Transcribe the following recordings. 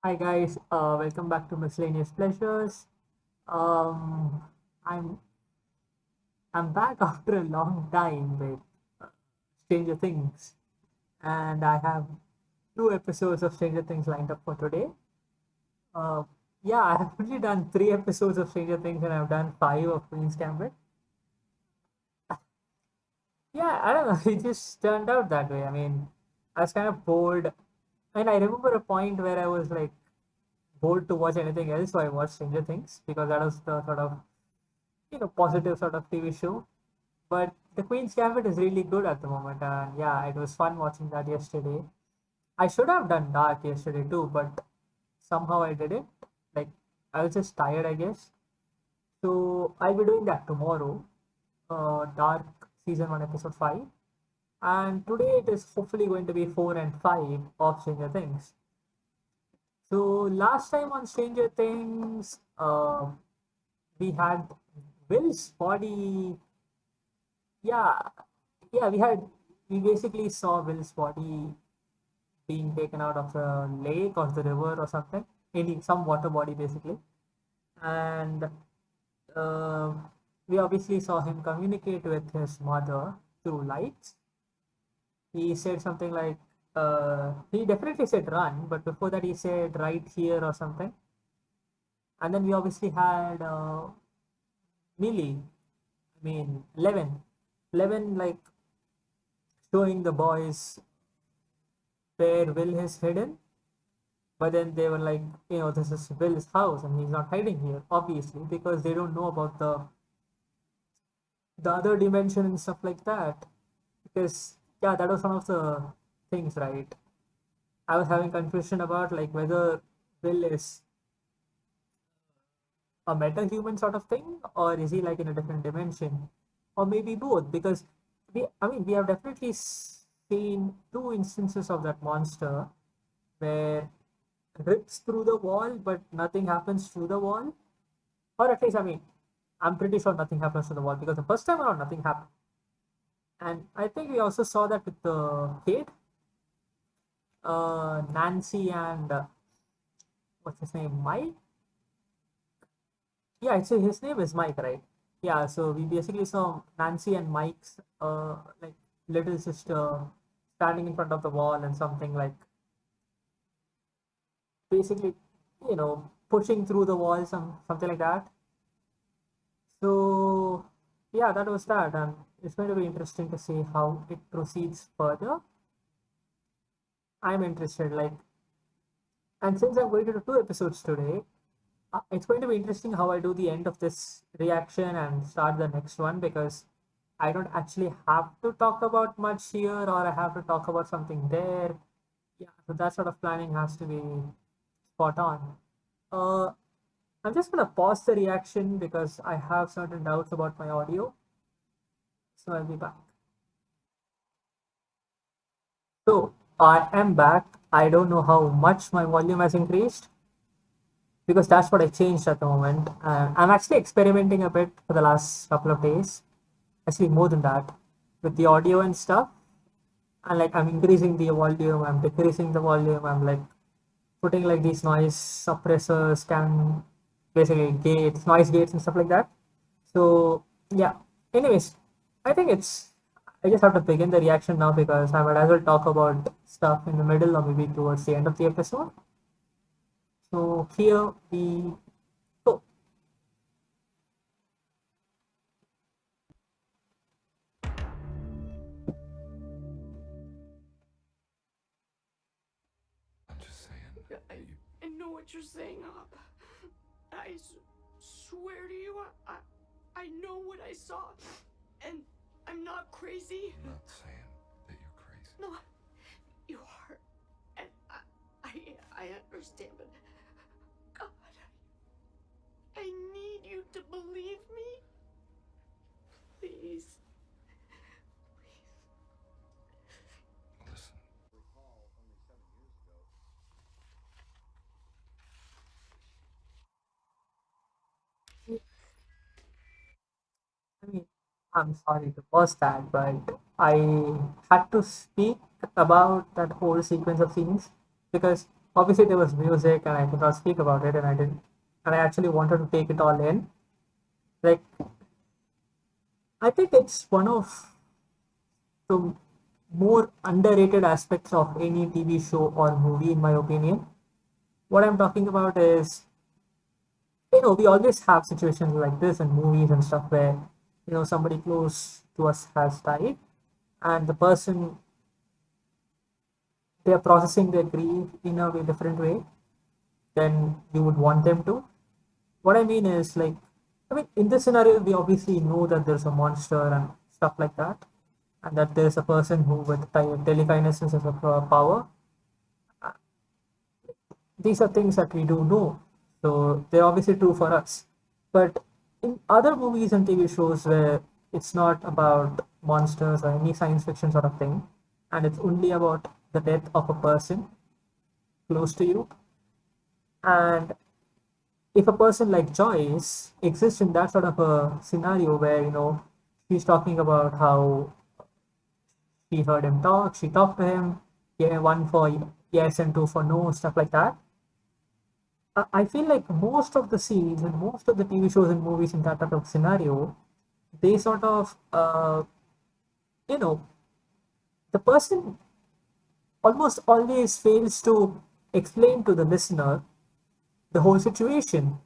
Hi guys, welcome back to Miscellaneous Pleasures. Um, I'm I'm back after a long time with uh, Stranger Things, and I have two episodes of Stranger Things lined up for today. Uh, yeah, I have only done three episodes of Stranger Things, and I've done five of Queen's Gambit. Yeah, I don't know, it just turned out that way. I mean, I was kind of bored, and I remember a point where I was like bored to watch anything else, so I watched Stranger Things because that was the sort of positive sort of TV show. But the Queen's Gambit is really good at the moment, and yeah, it was fun watching that yesterday. I should have done Dark yesterday too, but somehow I didn't. Like I was just tired, I guess. So I'll be doing that tomorrow. Dark season one, episode five, and today it is hopefully going to be four and five of Stranger Things. So last time on Stranger Things, we had Will's body. Yeah, yeah, we basically saw Will's body being taken out of the lake or the river or something, any some water body basically, and uh, we obviously saw him communicate with his mother through lights. He said something like, he definitely said run, but before that he said right here or something, and then we obviously had Millie, I mean Levin like showing the boys where Will is hidden. But then they were like, this is Will's house and he's not hiding here, obviously, because they don't know about the other dimension and stuff like that. Because yeah, that was one of the things, right? I was having confusion about like whether Will is a meta human sort of thing, or is he like in a different dimension? Or maybe both, because we have definitely seen two instances of that monster where rips through the wall, but nothing happens through the wall. Or at least, I'm pretty sure nothing happens to the wall because the first time around, nothing happened. And I think we also saw that with the kid, Nancy and what's his name, Mike? Yeah, his name is Mike, right? Yeah, so we basically saw Nancy and Mike's like little sister standing in front of the wall and something like basically, pushing through the wall, something like that. So yeah, that was that, and it's going to be interesting to see how it proceeds further. I'm interested, like, and since I'm going to do two episodes today, it's going to be interesting how I do the end of this reaction and start the next one because I don't actually have to talk about much here or I have to talk about something there. Yeah, so that sort of planning has to be spot on. Uh, I'm just gonna pause the reaction because I have certain doubts about my audio, so I'll be back. So I am back. I don't know how much my volume has increased because that's what I changed at the moment. I'm actually experimenting a bit for the last couple of days, actually more than that, with the audio and stuff. And like I'm increasing the volume, I'm decreasing the volume, I'm like putting like these noise suppressors, can basically gates, noise gates and stuff like that. So yeah. Anyways, I think it's. I just have to begin the reaction now because I might as well talk about stuff in the middle or maybe towards the end of the episode. So here we go. I'm just saying Yeah, that you. I know what you're saying, Hop. Swear to you, I know what I saw. And I'm not crazy. I'm not saying that you're crazy. No, you are. And I understand, but God, I need you to believe me. Please. Listen, I mean, I'm sorry to pause that, but I had to speak about that whole sequence of scenes because obviously there was music and I could not speak about it, and I didn't, and I actually wanted to take it all in. Like, I think it's one of the more underrated aspects of any TV show or movie, in my opinion. What I'm talking about is, we always have situations like this in movies and stuff where, somebody close to us has died, and the person, they are processing their grief in a way, different way than you would want them to. What I mean is, like, I mean, in this scenario, we obviously know that there's a monster and stuff like that, and that there's a person who with telekinesis as a power. These are things that we do know, so they're obviously true for us. But in other movies and TV shows where it's not about monsters or any science fiction sort of thing, and it's only about the death of a person close to you, and if a person like Joyce exists in that sort of a scenario where, she's talking about how she heard him talk, she talked to him, yeah, one for yes and two for no, stuff like that. I feel like most of the scenes and most of the TV shows and movies in that type of scenario, they sort of, you know, the person almost always fails to explain to the listener the whole situation.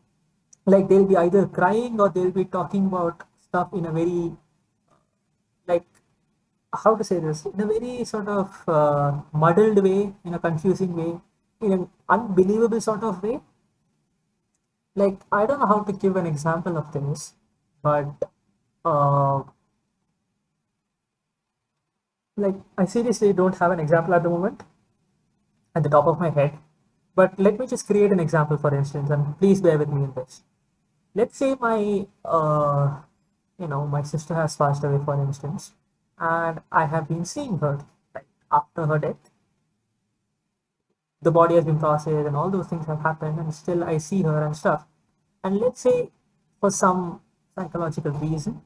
Like, they'll be either crying or they'll be talking about stuff in a very, like, how to say this, in a very sort of muddled way, in a confusing way, in an unbelievable sort of way. Like, I don't know how to give an example of this, but uh, like, I seriously don't have an example at the moment at the top of my head. But let me just create an example, for instance, and please bear with me in this. Let's say my sister has passed away, for instance, and I have been seeing her, like, after her death. The body has been processed and all those things have happened, and still I see her and stuff. And let's say, for some psychological reason,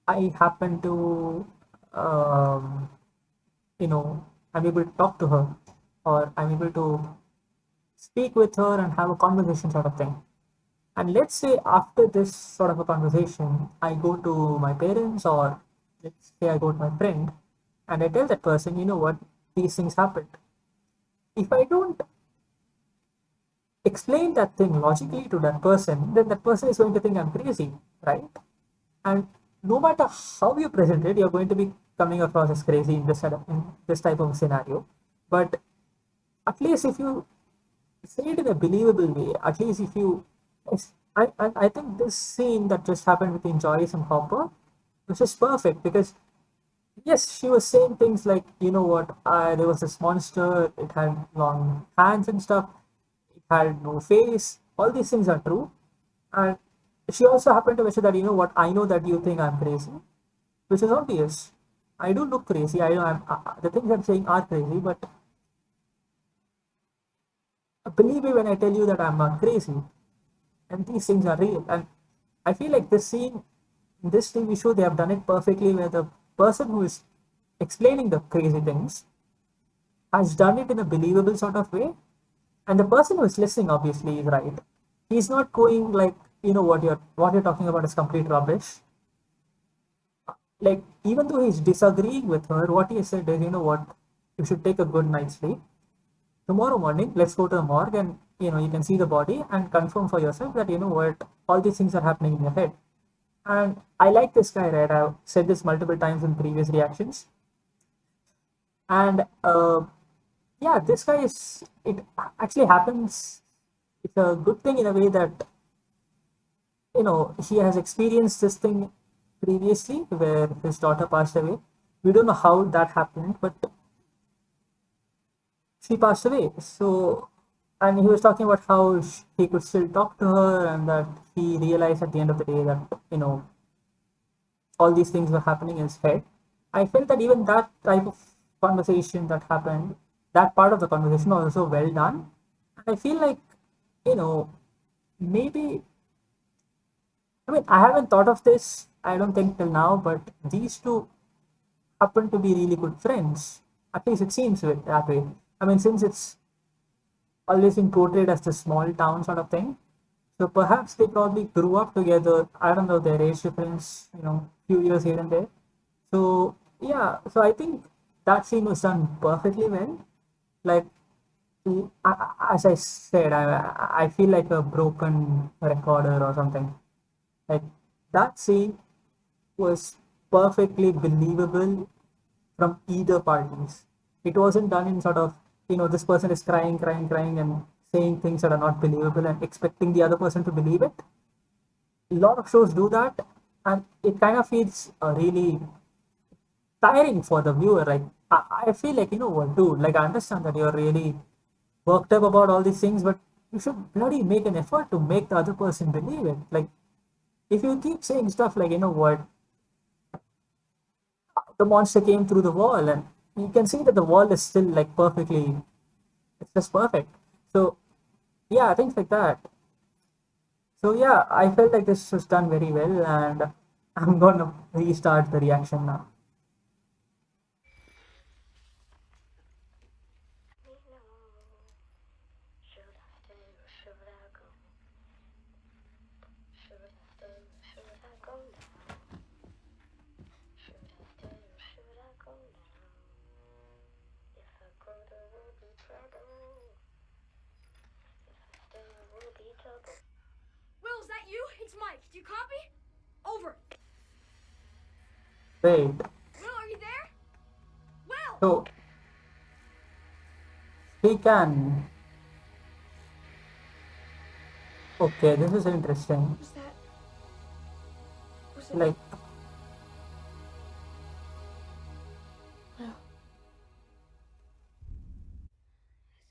I happen to, um, you know, I'm able to talk to her, or I'm able to speak with her and have a conversation sort of thing. And let's say after this sort of a conversation, I go to my parents, or let's say I go to my friend, and I tell that person, you know what, these things happened. If I don't explain that thing logically to that person, then that person is going to think I'm crazy, right? And no matter how you present it, you're going to be coming across as crazy in this type of scenario. But at least if you say it in a believable way, at least if you, I think this scene that just happened between Joyce and Hopper was just perfect, because yes, she was saying things like, you know what, there was this monster, it had long hands and stuff, it had no face. All these things are true. And she also happened to mention that, you know what, I know that you think I'm crazy, which is obvious. I do look crazy. I know the things I'm saying are crazy, but believe me when I tell you that I'm not crazy. And these things are real. And I feel like this scene, this TV show, they have done it perfectly, where the person who is explaining the crazy things has done it in a believable sort of way, and the person who is listening obviously is right. He's not going like, what you're talking about is complete rubbish. Like, even though he's disagreeing with her, what he said is, you know what, you should take a good night's sleep. Tomorrow morning, let's go to the morgue, and you can see the body and confirm for yourself that, you know what, all these things are happening in your head. And I like this guy, right? I've said this multiple times in previous reactions. And yeah, this guy is, it actually happens. It's a good thing in a way that, he has experienced this thing previously where his daughter passed away. We don't know how that happened, but she passed away. So, and he was talking about how he could still talk to her, and that he realized at the end of the day that, all these things were happening in his head. I felt that even that type of conversation that happened, that part of the conversation was also well done. And I feel like, you know, maybe, I mean, I haven't thought of this, I don't think till now, but these two happen to be really good friends. At least it seems that way. I mean, since it's always been portrayed as the small town sort of thing. So perhaps they probably grew up together. I don't know their age difference, few years here and there. So yeah, so I think that scene was done perfectly well. Like as I said, I feel like a broken recorder or something. Like that scene was perfectly believable from either parties. It wasn't done in sort of, this person is crying, crying, crying, and saying things that are not believable and expecting the other person to believe it. A lot of shows do that, and it kind of feels really tiring for the viewer. Like, I feel like, what, dude, like, I understand that you're really worked up about all these things, but you should bloody make an effort to make the other person believe it. Like, if you keep saying stuff like, what, the monster came through the wall, and you can see that the wall is still like perfectly, it's just perfect. So yeah, things like that. So yeah, I felt like this was done very well, and I'm gonna restart the reaction now. Will, is that you? It's Mike. Do you copy? Over. Wait, Will, are you there? Will! so we can, okay, this is interesting. Was that? Was it? Like, No. I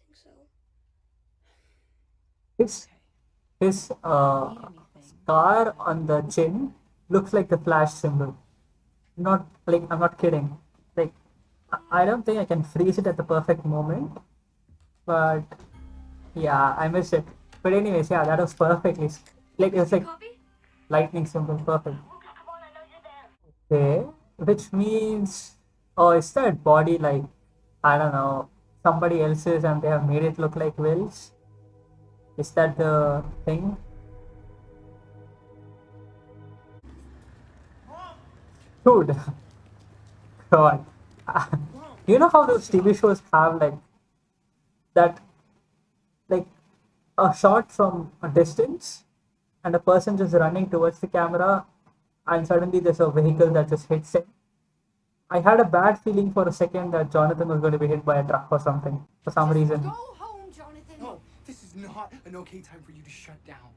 think so. his his scar on the chin looks like the flash symbol. Not like, I'm not kidding. Like, I don't think I can freeze it at the perfect moment, but yeah, I missed it. But anyways, yeah, that was perfectly like, it was like Copy? lightning symbol, perfect. Okay, which means, oh, is that body like, I don't know, somebody else's and they have made it look like Will's? Is that the thing? Dude, God. You know how those TV shows have like that, like a shot from a distance and a person just running towards the camera, and suddenly there's a vehicle that just hits him. I had a bad feeling for a second that Jonathan was going to be hit by a truck or something for some reason. Go home, Jonathan. No, this is not an okay time for you to shut down.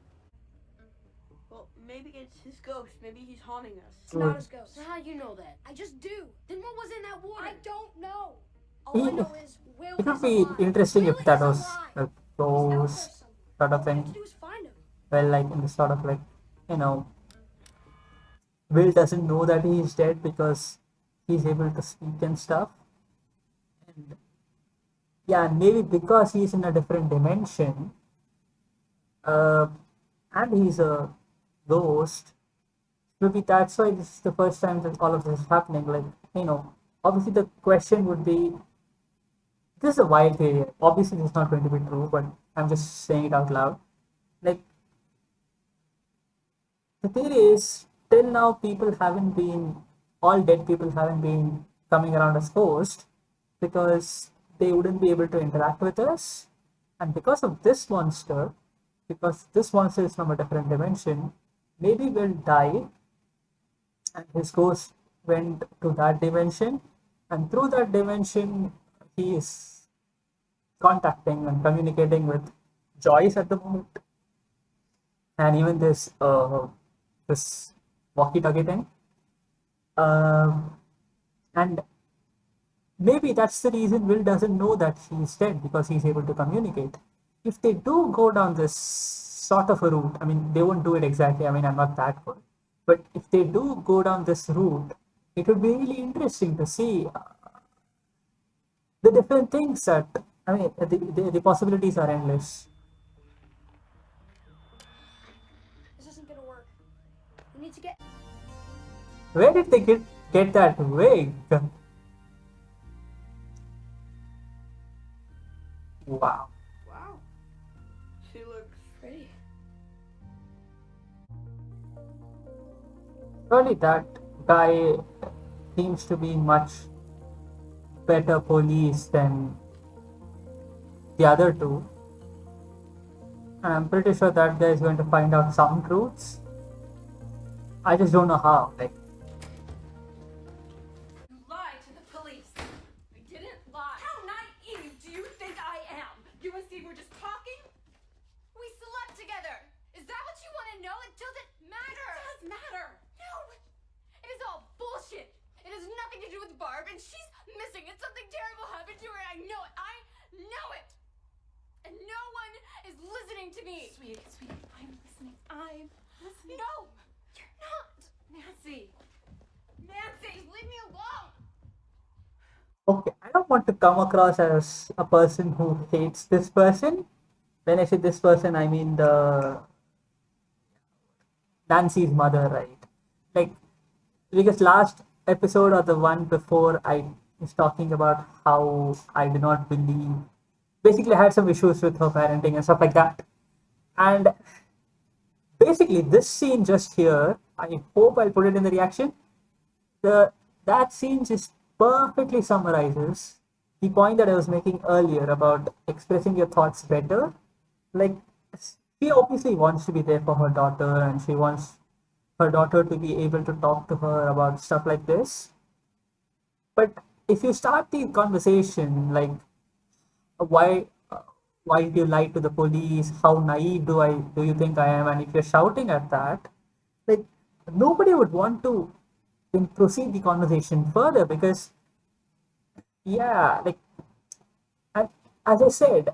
Well, maybe it's his ghost. Maybe he's haunting us. It's not his ghost. So how you know that? I just do. Then what was in that water? I don't know. All I know is Will It would is be alive. interesting Will if that is was alive. a He's out ghost there somewhere. sort of All we have to thing. do is find him. Well, like in the sort of like, you know, Will doesn't know that he is dead because he's able to speak and stuff. And yeah, maybe because he's in a different dimension, uh, and he's a ghost, maybe that's why this is the first time that all of this is happening. Like, obviously the question would be, this is a wild theory. Obviously, it's not going to be true, but I'm just saying it out loud. Like, the theory is, till now, all dead people haven't been coming around as ghosts because they wouldn't be able to interact with us. And because this monster is from a different dimension, maybe Will died and his ghost went to that dimension, and through that dimension, he is contacting and communicating with Joyce at the moment, and even this walkie-talkie thing. Um, and maybe that's the reason Will doesn't know that he's dead because he's able to communicate. If they do go down this sort of a route, I mean, they won't do it exactly. I mean, I'm not that good, but if they do go down this route, it would be really interesting to see the different things that, I mean, the possibilities are endless. This isn't gonna work. We need to get. Where did they get that wig? Wow. Wow. pretty. Surely that guy seems to be much better police than the other two. And I'm pretty sure that guy is going to find out some truths. I just don't know how. Like, You lied to the police. I didn't lie. How naive do you think I am? You and Steve were just talking? We slept together. Is that what you want to know? It doesn't matter. It does matter. No, it is all bullshit. It has nothing to do with Barb, and she's missing. And something terrible happened to her. I know it. I know it. And no one is listening to me. Sweetie, I'm listening. I'm listening. No, you're not. Nancy. Just leave me alone. okay, I don't want to come across as a person who hates this person. When I say this person, I mean the Nancy's mother, right? Like, because last episode or the one before, I was talking about how I do not believe. Basically, I had some issues with her parenting and stuff like that. And basically, this scene just here, I hope I'll put it in the reaction. That scene just perfectly summarizes the point that I was making earlier about expressing your thoughts better. Like, she obviously wants to be there for her daughter, and she wants her daughter to be able to talk to her about stuff like this. But if you start the conversation like, why why did you lie to the police? How naive do you think I am? And if you're shouting at that, like, nobody would want to then proceed the conversation further, because yeah, like, and as I said,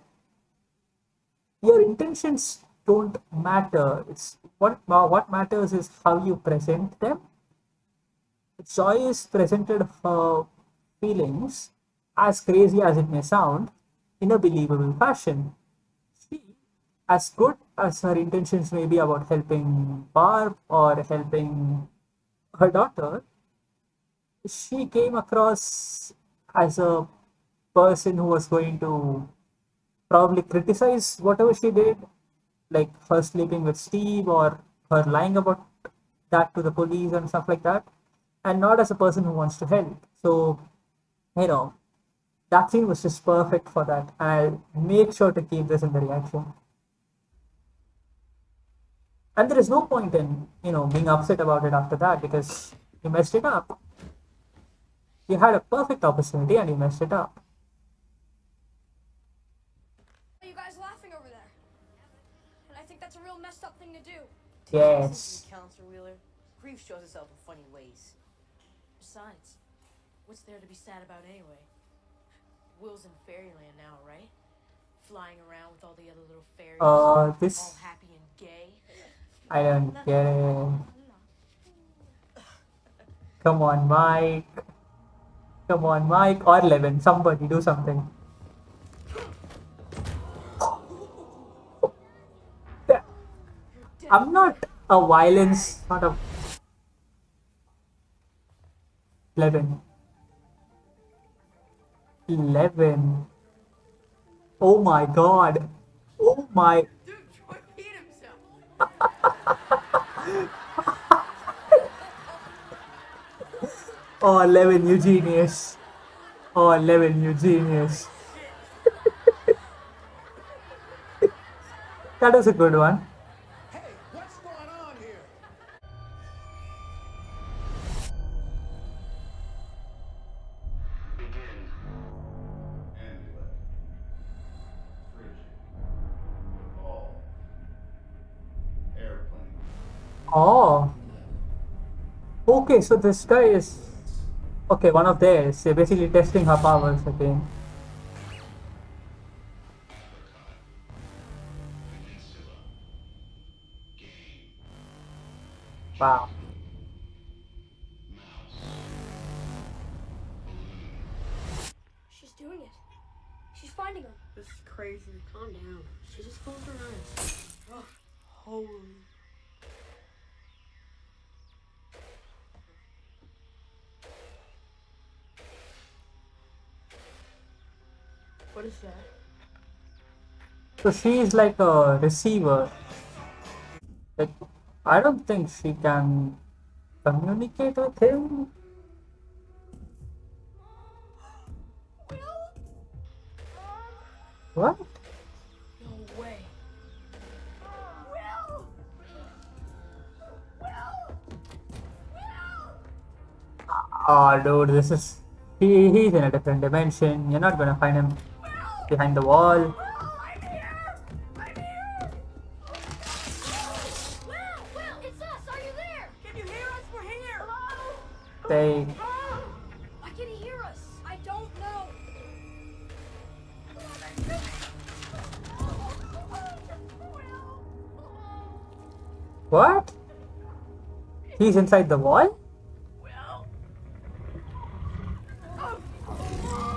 your intentions don't matter. It's what matters is how you present them. Joyce presented her feelings, as crazy as it may sound, in a believable fashion. She, as good as her intentions may be about helping Barb or helping her daughter, she came across as a person who was going to probably criticize whatever she did, like her sleeping with Steve or her lying about that to the police and stuff like that, and not as a person who wants to help. So, you know, that scene was just perfect for that. I'll make sure to keep this in the reaction. And there is no point in, being upset about it after that, because you messed it up. You had a perfect opportunity and you messed it up. Are you guys laughing over there? And I think that's a real messed up thing to do. Yes. Counselor Wheeler, grief shows itself in funny ways. Besides, what's there to be sad about anyway? Will's in fairyland now, right? Flying around with all the other little fairies. All This, happy and gay. I don't get it. Come on, Mike. Come on, Mike. Or Levin. Somebody do something. I'm not a violence sort of Levin. 11. Oh my god. Oh my. Dude, Troy peed himself. Oh, 11, you genius. Oh, 11, you genius. That was a good one. Hey, what's going on here? Begin. Amulet. Frigid. Ball. Airplane. Oh. Okay, so this guy is. Okay, one of theirs. They're basically testing her powers again. Peninsula. Game. Wow. Mouse. She's doing it. She's finding him. This is crazy. Calm down. She just closed her eyes. Oh, holy. What is that? So she's like a receiver. Like, I don't think she can communicate with him. What? No way. Will! Will! Oh, dude, this is. He's in a different dimension. You're not gonna find him behind the wall. I'm here! I'm here! Will, it's us! Are you there? Can you hear us? We're here. Hello? They. Why can't he hear us? I don't know. What? He's inside the wall?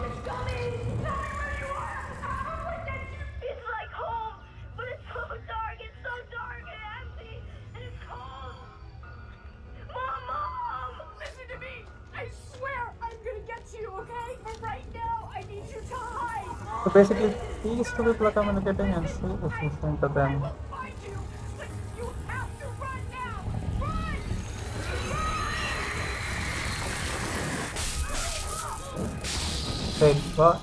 It's coming! Tell me where you are! It's like home, but it's so dark. It's so dark and empty, and it's cold. Mom! Listen to me! I swear I'm gonna get to you, okay? But right now, I need you to hide. So basically, these two people are communicating and she is listening to them. I'll find you, but you have to run now. Run! Wait, what?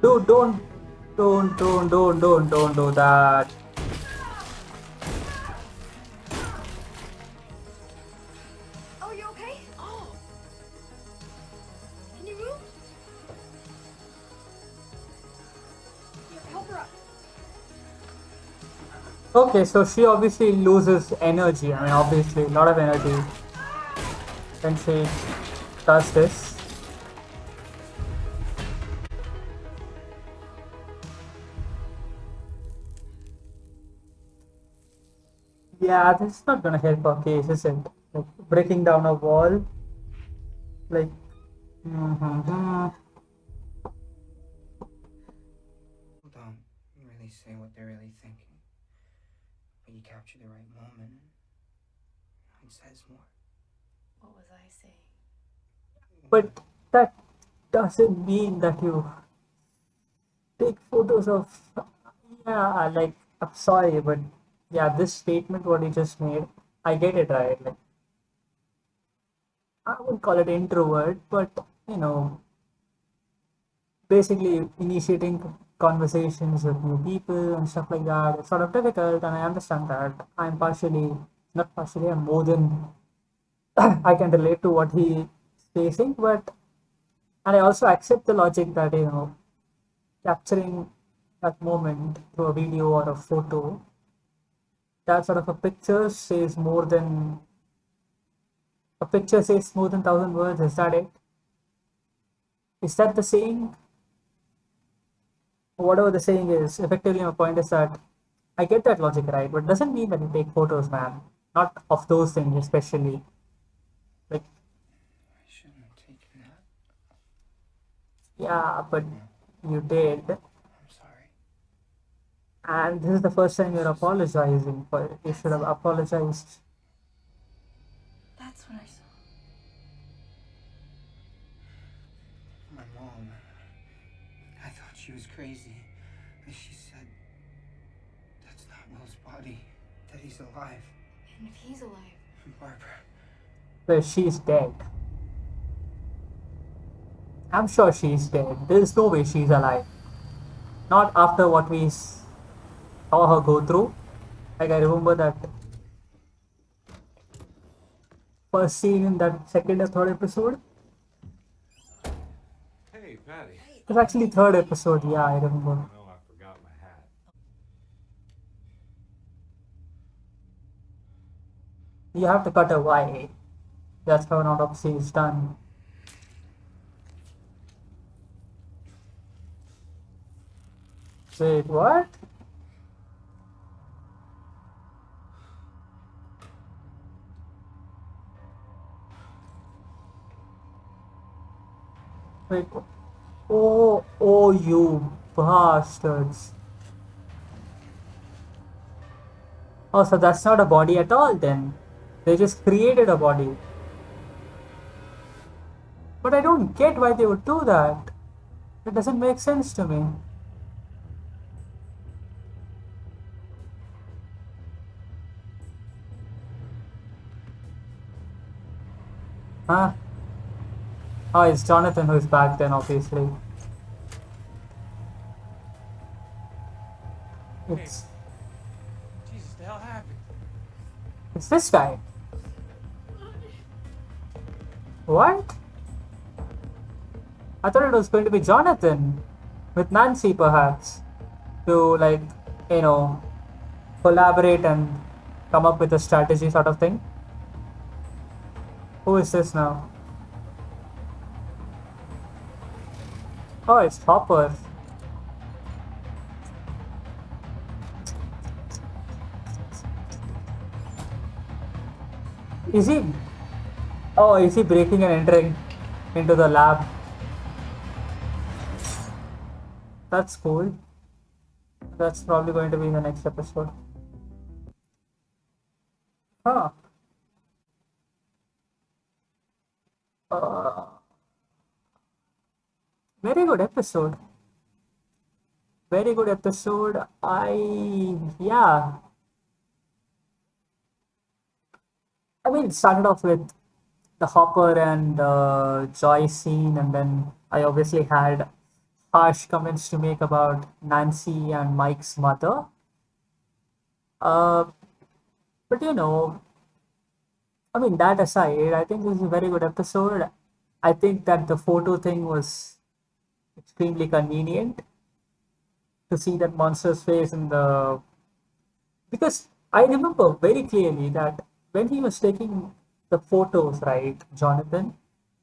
Dude, don't do that. Oh, you okay? Oh. Can you move? Here, help her up. Okay, so she obviously loses energy. I mean, obviously, a lot of energy when she does this. Yeah, this is not gonna help our case, is it? Like breaking down a wall, like. Mhm. Don't really say what they're really thinking, but you capture the right moment and it says more. What was I saying? But that doesn't mean that you take photos of. Yeah, like, I'm sorry, but yeah, this statement what you just made, I get it, right? Like, I wouldn't call it introvert, but you know, basically initiating conversations with new people and stuff like that. It's sort of difficult, and I understand that. I'm partially, not partially, I'm more than I can relate to what he is facing, but and I also accept the logic that capturing that moment through a video or a photo, that sort of a picture says more than thousand words. Is that it? Is that the saying? Whatever the saying is, effectively my point is that I get that logic, right, but doesn't mean that you take photos, man. Not of those things especially. Like, I shouldn't have taken that. yeah, but you did. I'm sorry. And this is the first time you're apologizing for it. You should have apologized. That's what I saw. My mom, I thought she was crazy. But she said, that's not Will's body, that he's alive. And if he's alive, Barbara, But she's dead. I'm sure she's dead. There's no way she's alive. Not after what we saw her go through. Like, I remember that first scene in that second or third episode. Hey, Patty. It was actually third episode, yeah, I remember. No, I forgot my hat. You have to cut a Y. That's how an autopsy is done. Wait, what? Wait. Oh, you bastards. Oh, so that's not a body at all then. They just created a body. But I don't get why they would do that. It doesn't make sense to me. Huh? Oh, it's Jonathan who's back then, obviously. Hey, It's Jesus, the hell happened? it's this guy. What? I thought it was going to be Jonathan with Nancy, perhaps, to like, you know, collaborate and come up with a strategy sort of thing. Who is this now? Oh, it's Hopper. Is he? Oh, is he breaking and entering into the lab? That's cool. That's probably going to be in the next episode. Huh. Uh, very good episode. Very good episode. Yeah. I mean, it started off with the Hopper and Joyce scene, and then I obviously had harsh comments to make about Nancy and Mike's mother. Uh, but I mean, that aside, I think this is a very good episode. I think that the photo thing was extremely convenient to see that monster's face in the, because I remember very clearly that when he was taking the photos, right, Jonathan,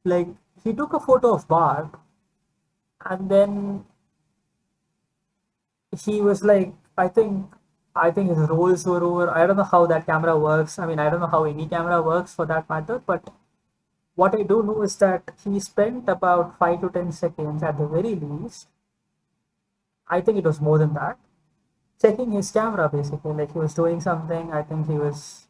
like he took a photo of Barb and then he was like, I think his roles were over. I don't know how that camera works. I mean, I don't know how any camera works for that matter, but what I do know is that he spent about 5 to 10 seconds at the very least. I think it was more than that. Checking his camera basically, like he was doing something. I think he was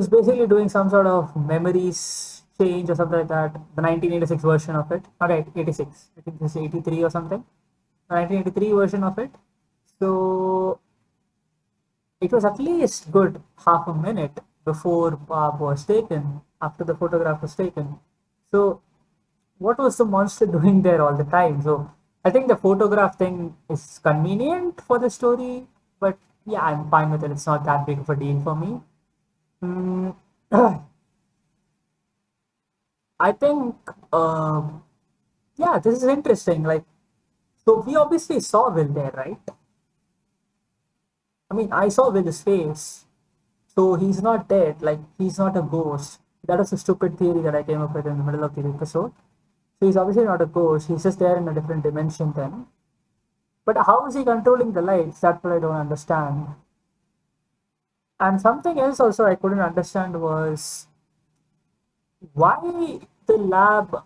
basically doing some sort of memories change or something like that. The 1986 version of it. All right, 86. I think this is 83 or something. The 1983 version of it. So it was at least good half a minute before Bob was taken, after the photograph was taken. So what was the monster doing there all the time? So I think the photograph thing is convenient for the story, but yeah, I'm fine with it. It's not that big of a deal for me. Mm, I think, yeah, this is interesting. Like, so we obviously saw Will there, right? I mean, I saw Will's face. So he's not dead, like he's not a ghost. That was a stupid theory that I came up with in the middle of the episode. So he's obviously not a ghost, he's just there in a different dimension then. But how is he controlling the lights? That's what I don't understand. And something else also I couldn't understand was why the lab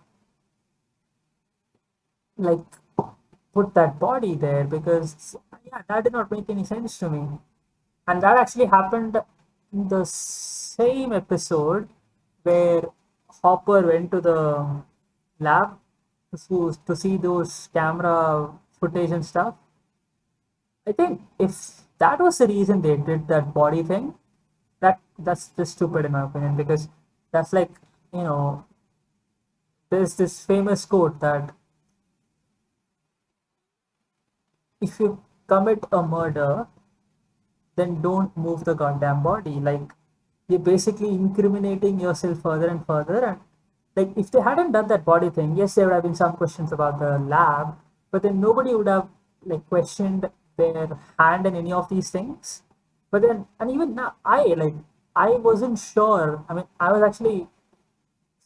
like put that body there, because yeah, that did not make any sense to me. And that actually happened in the same episode where Hopper went to the lab to see those camera footage and stuff. I think if that was the reason they did that body thing, that's just stupid in my opinion, because that's like, you know, there's this famous quote that if you commit a murder, then don't move the goddamn body. Like you're basically incriminating yourself further and further. And like if they hadn't done that body thing, yes, there would have been some questions about the lab, but then nobody would have like questioned their hand in any of these things. But then, and even now, I wasn't sure. I mean, I was actually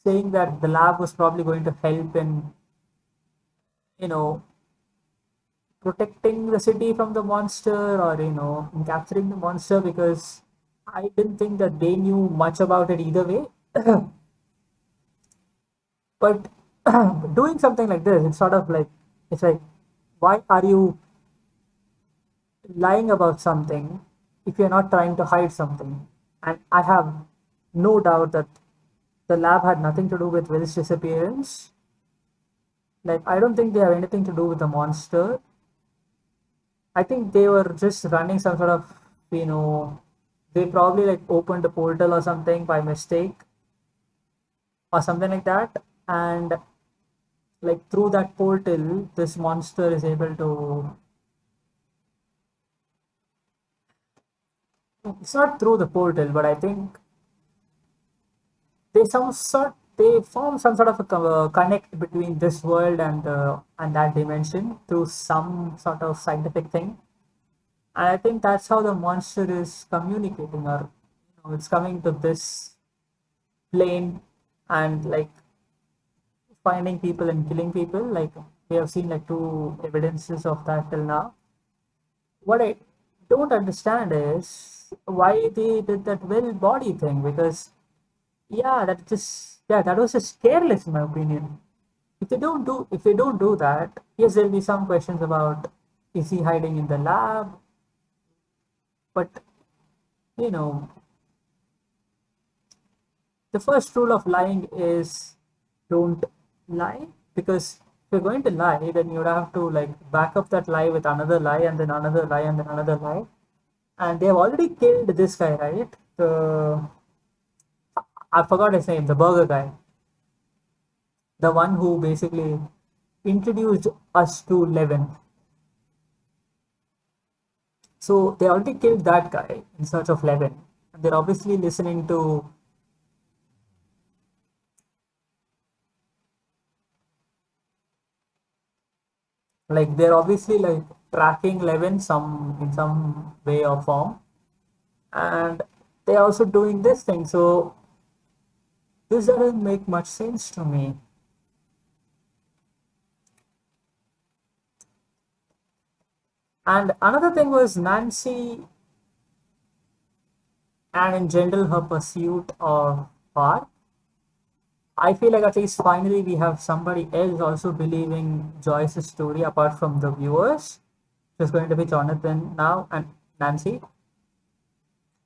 saying that the lab was probably going to help in, you know, protecting the city from the monster, or in capturing the monster, because I didn't think that they knew much about it either way. But doing something like this, it's sort of like, it's like, why are you lying about something if you're not trying to hide something. And I have no doubt that the lab had nothing to do with Will's disappearance. Like, I don't think they have anything to do with the monster. I think they were just running some sort of, you know, they probably like opened a portal or something by mistake or something like that. And like through that portal, this monster is able to. It's not through the portal, but I think they form some sort of a connect between this world and that dimension through some sort of scientific thing. And I think that's how the monster is communicating, or it's coming to this plane and like finding people and killing people. Like we have seen like two evidences of that till now. What I don't understand is why they did that Will body thing, because that was just careless in my opinion. If they don't do that, yes, there'll be some questions about is he hiding in the lab, but you know the first rule of lying is don't lie, because if you're going to lie, then you'd have to like back up that lie with another lie and then another lie and then another lie. And they have already killed this guy, right? I forgot his name, the burger guy, the one who basically introduced us to Levin. So they already killed that guy in search of Levin, and they're obviously listening to they're obviously like tracking Levin some in some way or form, and they're also doing this thing. So this doesn't make much sense to me. And another thing was Nancy, and in general her pursuit of Park. I feel like at least finally we have somebody else also believing Joyce's story apart from the viewers. It's going to be Jonathan now and Nancy.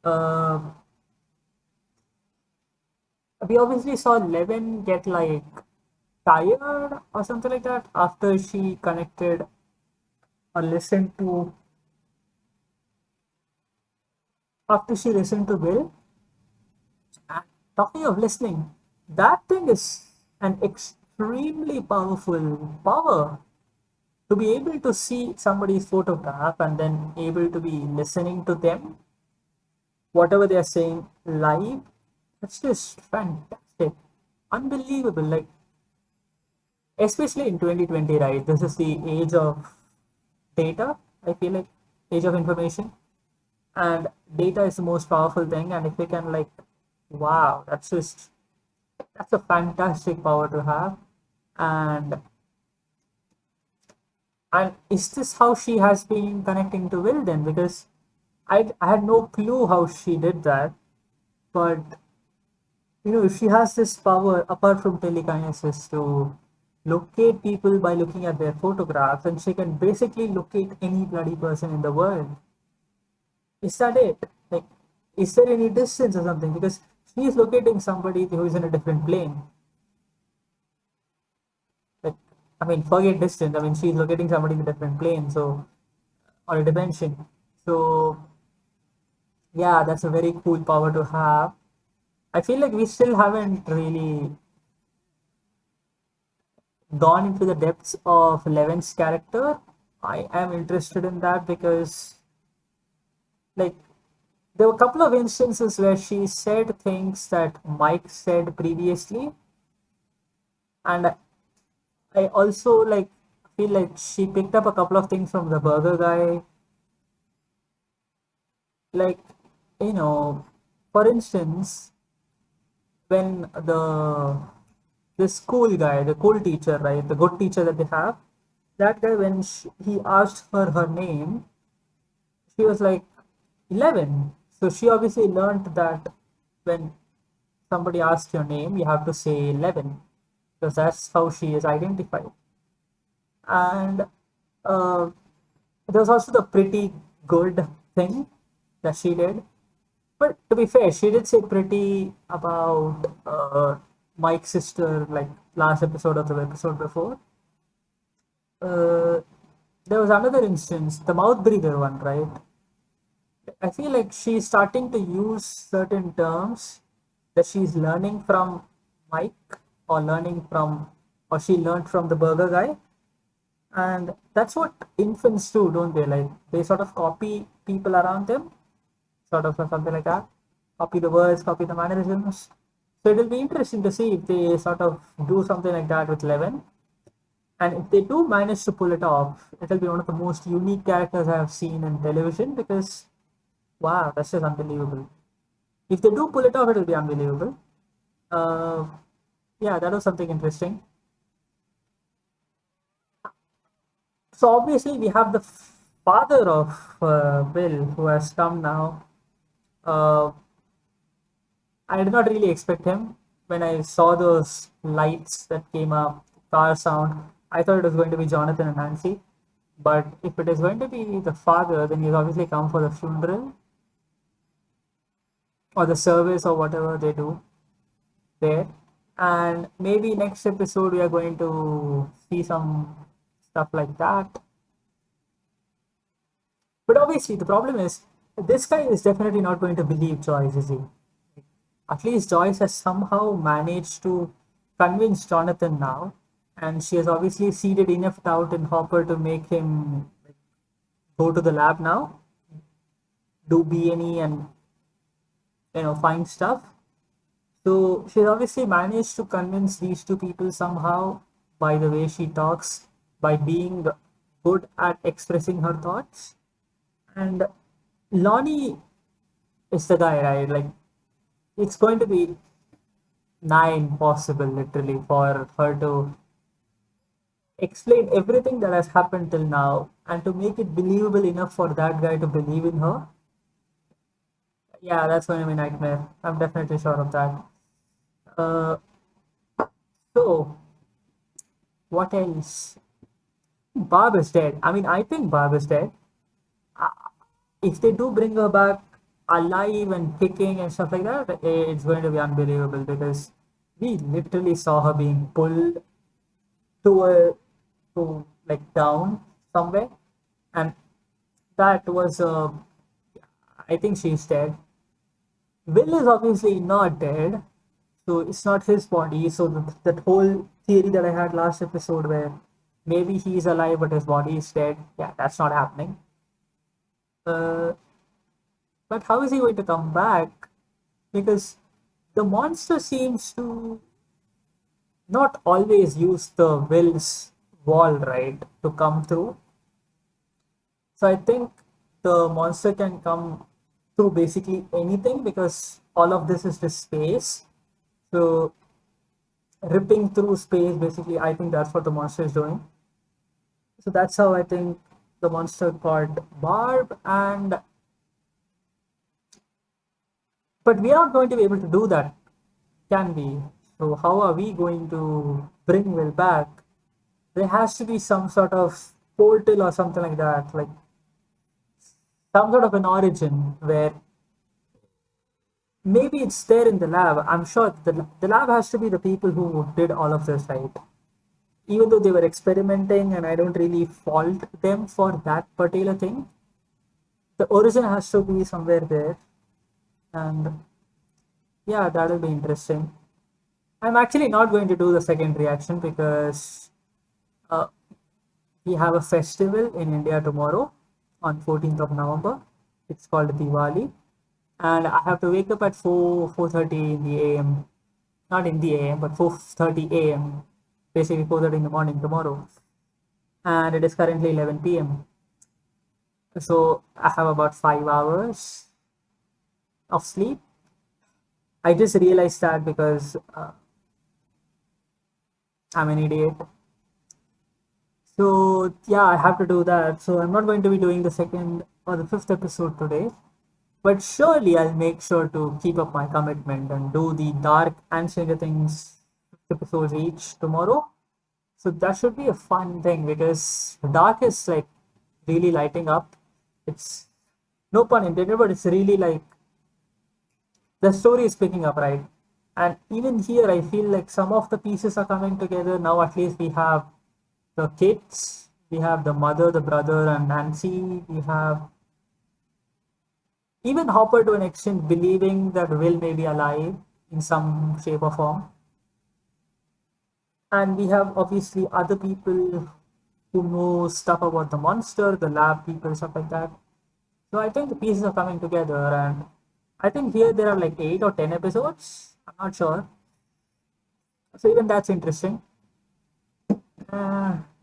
Uh, we obviously saw Levin get like tired or something like that after she connected or listened to after she listened to Will. And talking of listening, that thing is an extremely powerful power to be able to see somebody's photograph and then able to be listening to them, whatever they're saying live. That's just fantastic, unbelievable. Like, especially in 2020, right? This is the age of data. I feel like age of information, and data is the most powerful thing. And if we can, like, wow, that's a fantastic power to have. And and is this how she has been connecting to Will then? Because I had no clue how she did that. But if she has this power apart from telekinesis to locate people by looking at their photographs, and she can basically locate any bloody person in the world. Is that it? Like, is there any distance or something? Because she is locating somebody who is in a different plane. Like, I mean, forget distance. I mean, she's locating somebody in a different plane, so or a dimension. So yeah, that's a very cool power to have. I feel like we still haven't really gone into the depths of Levin's character. I am interested in that because, like, there were a couple of instances where she said things that Mike said previously, and I also like feel like she picked up a couple of things from the burger guy. Like, for instance, when the school guy, the cool teacher, right, the good teacher that they have, that guy when he asked her name, she was like 11. So she obviously learned that when somebody asks your name, you have to say 11 because that's how she is identified. And uh, there was also the pretty good thing that she did. But to be fair, she did say pretty about Mike's sister, like last episode or the episode before. Uh, there was another instance, the mouth breather one, right? I feel like she's starting to use certain terms that she's learning from Mike or learning from, or she learned from the burger guy. And that's what infants do, don't they? Like they sort of copy people around them, sort of something like that. Copy the words, copy the mannerisms. So it'll be interesting to see if they sort of do something like that with Levin. And if they do manage to pull it off, it'll be one of the most unique characters I have seen in television because, wow, that's just unbelievable. If they do pull it off, it'll be unbelievable. Uh, yeah, that was something interesting. So obviously we have the father of Bill who has come now. Uh, I did not really expect him when I saw those lights that came up, car sound. I thought it was going to be Jonathan and Nancy, but if it is going to be the father, then he's obviously come for the funeral or the service or whatever they do there. And maybe next episode we are going to see some stuff like that. But obviously, the problem is this guy is definitely not going to believe Joyce, is he? At least Joyce has somehow managed to convince Jonathan now, and she has obviously seeded enough doubt in Hopper to make him go to the lab now, do B&E and find stuff. So she's obviously managed to convince these two people somehow by the way she talks, by being good at expressing her thoughts. And Lonnie is the guy, right? Like, it's going to be nigh impossible, literally, for her to explain everything that has happened till now and to make it believable enough for that guy to believe in her. Yeah, that's going to be a nightmare. I'm definitely sure of that. Uh, so, what else? Barb is dead. I mean, I think Barb is dead. If they do bring her back alive and kicking and stuff like that, it's going to be unbelievable because we literally saw her being pulled to a to like down somewhere, and that was I think she's dead. Will is obviously not dead, so it's not his body. So that whole theory that I had last episode where maybe he's alive but his body is dead, yeah, that's not happening. Uh, but how is he going to come back? Because the monster seems to not always use the Will's wall, right, to come through. So I think the monster can come through basically anything because all of this is just space. So ripping through space, basically, I think that's what the monster is doing. So that's how I think the monster called Barb. And but we are not going to be able to do that, can we? So how are we going to bring Will back? There has to be some sort of portal or something like that, like some sort of an origin where maybe it's there in the lab. I'm sure the lab has to be the people who did all of this, right? Even though they were experimenting, and I don't really fault them for that particular thing, the origin has to be somewhere there. And yeah, that'll be interesting. I'm actually not going to do the second reaction because uh, we have a festival in India tomorrow on 14th of November. It's called Diwali, and I have to wake up at 4:30 in the AM, not in the AM, but 4:30 AM, basically 4:30 in the morning tomorrow, and it is currently 11 p.m. So I have about 5 hours of sleep. I just realized that because I'm an idiot. So yeah, I have to do that. So I'm not going to be doing the second or the fifth episode today. But surely I'll make sure to keep up my commitment and do the Dark and Stranger Things episodes each tomorrow. So that should be a fun thing because Dark is like really lighting up. It's No pun intended, but it's really like the story is picking up, right? And even here, I feel like some of the pieces are coming together. Now, at least we have the kids, we have the mother, the brother, and Nancy. We have even Hopper to an extent believing that Will may be alive in some shape or form. And we have obviously other people who know stuff about the monster, the lab people, stuff like that. So I think the pieces are coming together, and I think here there are like 8 or 10 episodes. I'm not sure. So even that's interesting.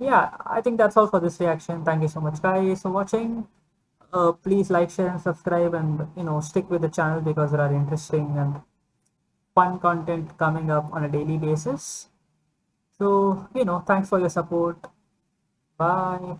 Yeah, I think that's all for this reaction. Thank you so much, guys, for watching. Please like, share, and subscribe, and stick with the channel because there are interesting and fun content coming up on a daily basis. So thanks for your support. Bye.